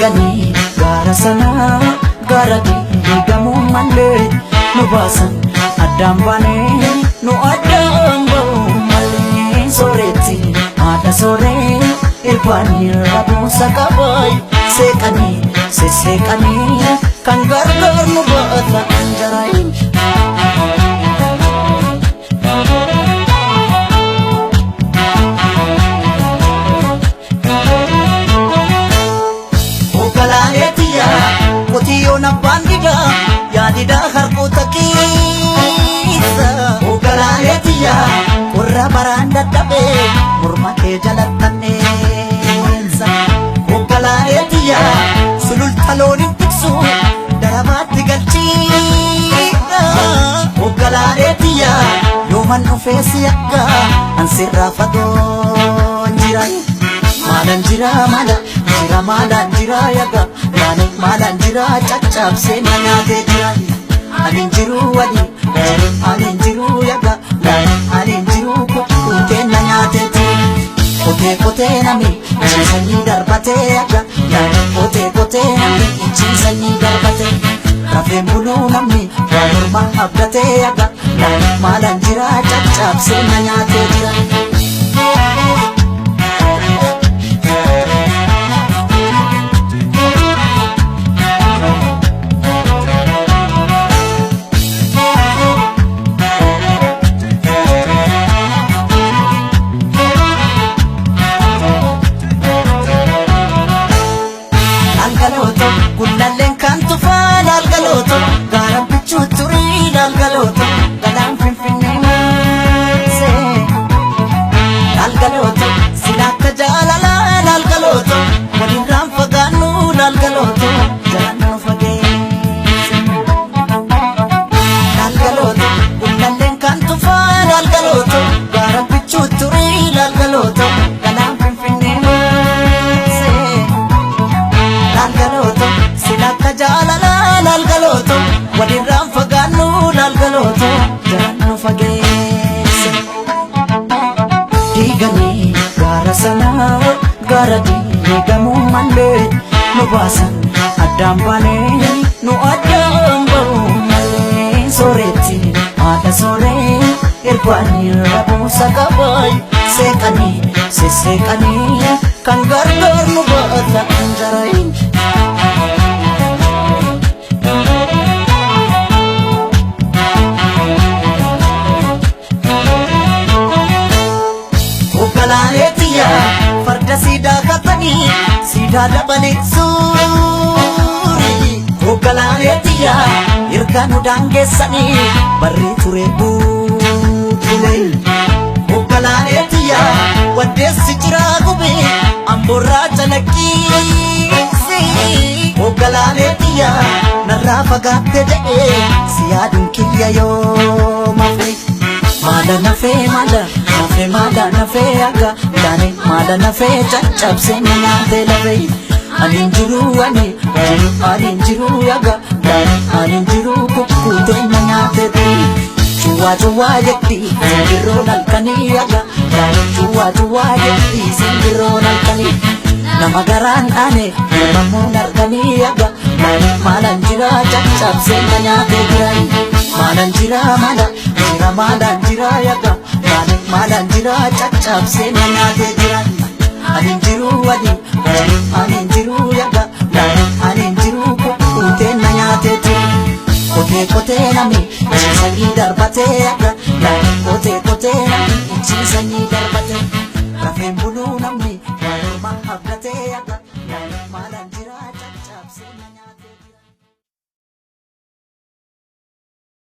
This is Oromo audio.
Diiganii gaara sanaa gaara diigamuu malee nu baasan addaan baanee nu addaan ba'uu malee sooretti haadha sooree irbaanii rabuusa qabaay seeqanii sesseeqanii kan gargaar nu baata anjaraayin. Qotiyoon abbaan didaa yaadidaa harkoota keessa ogalaaleetiyaa warra baraan dadhabee morma kee jalattanneessa ogalaaleetiyaa sululta looniin tiksu darabaatti galchiidha ogalaaleetiyaa yooman dhufee si akka ansirraa fagoon jira maalan jira maalan jira yaga maalan jira caccabsee na nyaatee jira anin jiru wali anin jiru yaga anin jiru kukkutee na nyaatee jira kotee nami ciisanii darbatee yaga kotee nami ciisanii darbatee rafeen buluu namni waa morma abdatee yaga maalan jira caccabsee na nyaatee jira. Kullalleen kan tufaan algalooto gaara bichuu turii algalooto galaan finfinnee maasee algalooto silaakka jaalalaan algalooto walirraan fagaannuun algalooto jalannoo fageesse algalooto kullalleen kan tufaan algalooto gaara bichuu turii algalooto galaan finfinnee maasee algalooto silakka jaalalaan algalooto walirraan fagaannuun algalooto jalannoo fageesse diiganii gaara sanaa gaara diigamuu malee nu baasan addaan baanee nu addaan ba'uu malee sooretti haadha sooree irbaanii rabuusa qabaay seeqanii sesseeqanii kan gargaar nu baata anjaraayin. Farda siidaa katanii siidaa dabale suuri ogalaaleetiyaa erga nu daangeessanii barri ture buutule ogalaaleetiyaa waddeessi jiraa gube amboorraa calaqqiisi ogalaaleetiyaa narraa fagaatte jedhee si yaaduun kiyya yoo mafe maala nafee nafee aga daane maala nafee caccabsee na nyaatee lafee anin jiru anin jiru yaga anin jiru kukkutee na nyaatee cuwaa jetti simbirroon halkanii yaga cuwaa jetti simbirroon halkanii nama garaan aane namammuun arganii yaga maalan jira caccabsee na nyaatee jiran maalan jira maalan jira yaga maalan jira caccabsee na nyaatee jiran anin jiru anin jiru yaga anin jiru kukkutee na nyaatee jiran kotee nami ciisanii darbatee yaga kotee nami ciisanii darbatee rafeen buluu